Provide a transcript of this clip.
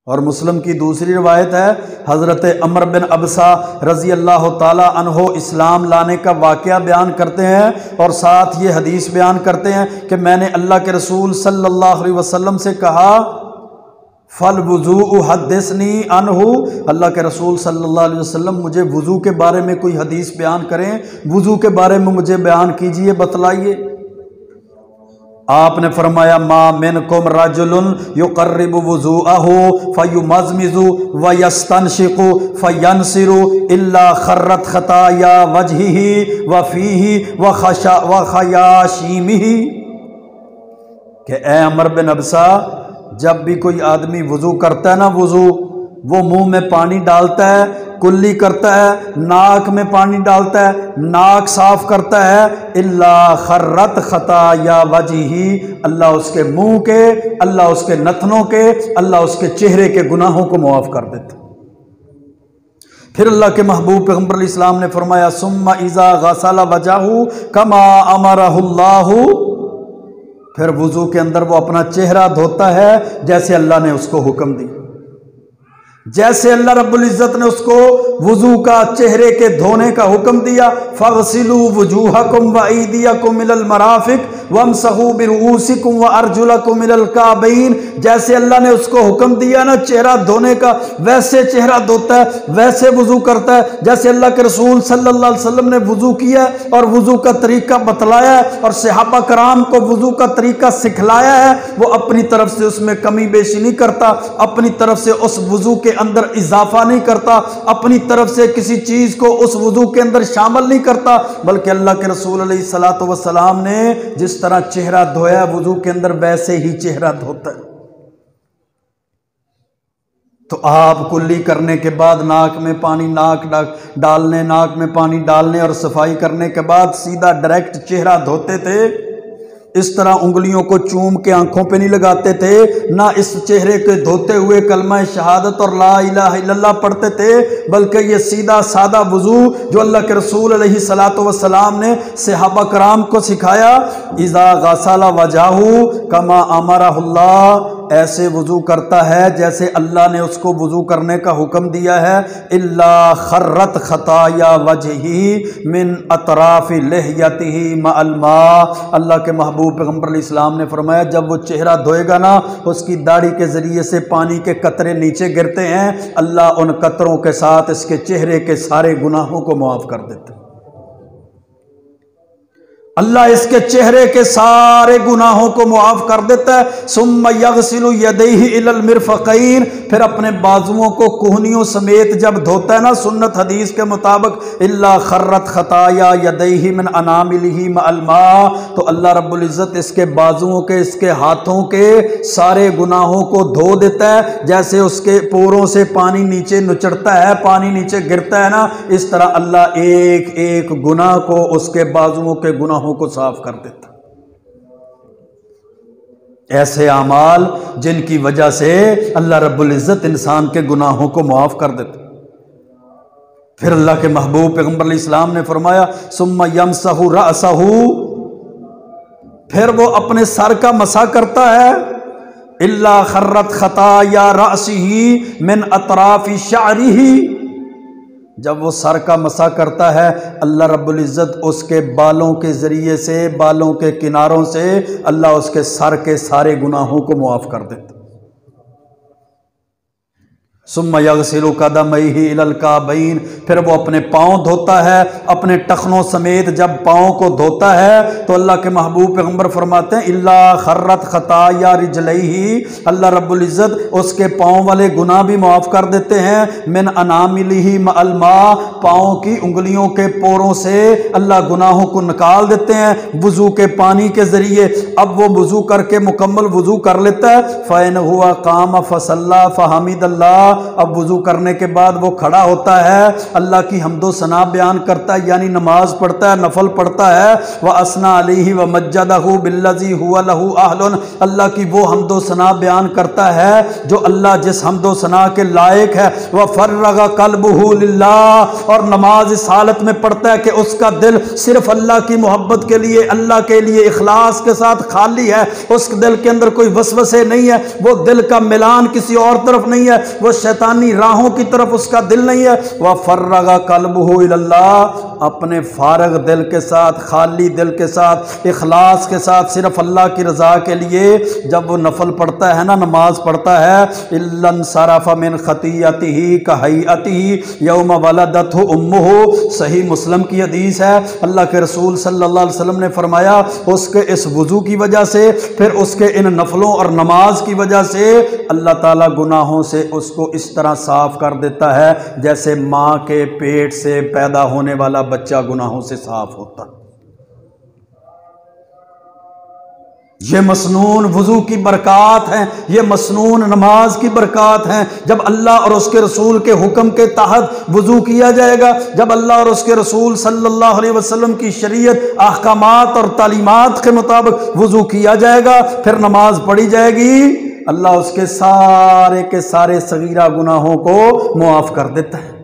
اور مسلم کی دوسری روایت ہے، حضرت عمر بن ابسہ رضی اللہ تعالی عنہ اسلام لانے کا واقعہ بیان کرتے ہیں اور ساتھ یہ حدیث بیان کرتے ہیں کہ میں نے اللہ کے رسول صلی اللہ علیہ وسلم سے کہا فالوضوء حدثنی عنہ، اللہ کے رسول صلی اللہ علیہ وسلم مجھے وضو کے بارے میں کوئی حدیث بیان کریں، وضو کے بارے میں مجھے بیان کیجئے، بتلائیے۔ آپ نے فرمایا ما منکم رجل یقرب وضوءہ فیمزمز ویستنشق فینصر الا خرت خطایا وجہہ وفیہ وخیاشیمہ، کہ اے عمر بن ابسہ جب بھی کوئی آدمی وضو کرتا ہے نا، وضو وہ منہ میں پانی ڈالتا ہے، کلی کرتا ہے، ناک میں پانی ڈالتا ہے، ناک صاف کرتا ہے، الا خرت خطایا وجہہ، اللہ اس کے منہ کے، اللہ اس کے نتنوں کے، اللہ اس کے چہرے کے گناہوں کو معاف کر دیتا۔ پھر اللہ کے محبوب پیغمبر علیہ السلام نے فرمایا ثم اذا غسل وجہہ کما امرہ اللہ، پھر وضو کے اندر وہ اپنا چہرہ دھوتا ہے جیسے اللہ نے اس کو حکم دی، جیسے اللہ رب العزت نے اس کو وضو کا چہرے کے دھونے کا حکم دیا، فاغسلوا وجوہکم وایدیکم الی المرافق وامسحوا برؤوسکم وارجلکم الی الکعبین، جیسے اللہ نے اس کو حکم دیا نا چہرہ دھونے کا، ویسے چہرہ دھوتا ہے، ویسے وضو کرتا ہے جیسے اللہ کے رسول صلی اللہ علیہ وسلم نے وضو کیا ہے اور وضو کا طریقہ بتلایا ہے اور صحابہ کرام کو وضو کا طریقہ سکھلایا ہے۔ وہ اپنی طرف سے اس میں کمی بیشی نہیں کرتا، اپنی طرف سے اس وضو کے اندر اضافہ نہیں کرتا، اپنی طرف سے کسی چیز کو اس وضو کے اندر شامل نہیں کرتا، بلکہ اللہ کے رسول علیہ الصلوۃ والسلام نے جس طرح چہرہ دھویا وضو کے اندر ویسے ہی چہرہ دھوتا ہے۔ تو آپ کلی کرنے کے بعد ناک میں پانی ڈالنے، ناک میں پانی ڈالنے اور صفائی کرنے کے بعد سیدھا ڈائریکٹ چہرہ دھوتے تھے، اس طرح انگلیوں کو چوم کے آنکھوں پہ نہیں لگاتے تھے، نہ اس چہرے کے دھوتے ہوئے کلمہ شہادت اور لا الہ الا اللہ پڑھتے تھے، بلکہ یہ سیدھا سادہ وضو جو اللہ کے رسول علیہ الصلوۃ والسلام نے صحابہ کرام کو سکھایا، اذا غسل وجہہ کما امرہ اللہ، ایسے وضو کرتا ہے جیسے اللہ نے اس کو وضو کرنے کا حکم دیا ہے، الا خرت خطایا وجہہ من اطراف لحیتہ مع الماء، اللہ کے محبوب پیغمبر علیہ السلام نے فرمایا جب وہ چہرہ دھوئے گا نا، اس کی داڑھی کے ذریعے سے پانی کے قطرے نیچے گرتے ہیں، اللہ ان قطروں کے ساتھ اس کے چہرے کے سارے گناہوں کو معاف کر دیتے ہیں، اللہ اس کے چہرے کے سارے گناہوں کو معاف کر دیتا ہے۔ ثم یغسل یدیہ الی المرفقین، پھر اپنے بازوؤں کو کوہنیوں سمیت جب دھوتا ہے نا سنت حدیث کے مطابق، الا خرت خطایا یدیہ من اناملہ مع الماء، تو اللہ رب العزت اس کے بازوؤں کے، اس کے ہاتھوں کے سارے گناہوں کو دھو دیتا ہے، جیسے اس کے پوروں سے پانی نیچے نچڑتا ہے، پانی نیچے گرتا ہے نا، اس طرح اللہ ایک ایک گناہ کو اس کے بازوؤں کے گناہوں کو صاف کر دیتا۔ ایسے اعمال جن کی وجہ سے اللہ رب العزت انسان کے گناہوں کو معاف کر دیتا۔ پھر اللہ کے محبوب پیغمبر علیہ السلام نے فرمایا ثم یمسح رأسہ، پھر وہ اپنے سر کا مسح کرتا ہے، الا خرت خطایا رأسہ من اطراف شعرہ، جب وہ سر کا مسح کرتا ہے اللہ رب العزت اس کے بالوں کے ذریعے سے، بالوں کے کناروں سے اللہ اس کے سر کے سارے گناہوں کو معاف کر دیتا۔ ثم یغسل قدمیہ الی الکعبین، پھر وہ اپنے پاؤں دھوتا ہے، اپنے ٹخنوں سمیت جب پاؤں کو دھوتا ہے تو اللہ کے محبوب پیغمبر فرماتے ہیں الا خرت خطایا رجلیہ، اللہ رب العزت اس کے پاؤں والے گناہ بھی معاف کر دیتے ہیں، من اناملہ مع الماء، پاؤں کی انگلیوں کے پوروں سے اللہ گناہوں کو نکال دیتے ہیں وضو کے پانی کے ذریعے۔ اب وہ وضو کر کے مکمل وضو کر لیتا ہے، فَإِنْ هُوَ قَامَ فَصَلَّى فَحَمِدَ اللَّهَ، اب وضو کرنے کے بعد وہ کھڑا ہوتا ہے، اللہ کی حمد و ثنا بیان کرتا ہے، یعنی نماز پڑھتا ہے، نفل پڑھتا ہے، وَأَثْنَى عَلَيْهِ وَمَجَّدَهُ بِالَّذِي هُوَ لَهُ أَهْلٌ، اللہ کی وہ حمد و ثنا بیان کرتا ہے جو اللہ جس حمد و ثنا کے لائق ہے، وَفَرَّغَ قَلْبُهُ لِلَّهِ، اور نماز اس حالت میں پڑھتا ہے کہ اس کا دل صرف اللہ کی محبت کے لیے، اللہ کے لیے اخلاص کے ساتھ خالی ہے، اس دل کے اندر کوئی وسوسے نہیں ہے، وہ دل کا ملان کسی اور طرف نہیں ہے، وہ شیطانی راہوں کی طرف اس کا دل نہیں ہے۔ وَفَرَّغَ قَلْبُهُ إِلَى اللَّهِ، اپنے فارغ دل کے ساتھ، خالی دل کے ساتھ، اخلاص کے ساتھ، صرف اللہ کی رضا کے لیے جب وہ نفل پڑھتا ہے نا، نماز پڑھتا ہے، إِلَّا انصَرَفَ مِنْ خَطِيَّتِهِ كَهَيْئَتِهِ يَوْمَ وَلَدَتْهُ أُمُّهُ، صحیح مسلم کی حدیث ہے، اللہ کے رسول صلی اللہ علیہ وسلم نے فرمایا اس کے اس وضو کی وجہ سے، پھر اس کے ان نفلوں اور نماز کی وجہ سے اللہ تعالیٰ گناہوں سے اس کو اس طرح صاف کر دیتا ہے جیسے ماں کے پیٹ سے پیدا ہونے والا بچہ گناہوں سے صاف ہوتا۔ یہ مسنون وضو کی برکات ہیں، یہ مسنون نماز کی برکات ہیں۔ جب اللہ اور اس کے رسول کے حکم کے تحت وضو کیا جائے گا، جب اللہ اور اس کے رسول صلی اللہ علیہ وسلم کی شریعت، احکامات اور تعلیمات کے مطابق وضو کیا جائے گا، پھر نماز پڑھی جائے گی، اللہ اس کے سارے صغیرہ گناہوں کو معاف کر دیتا ہے۔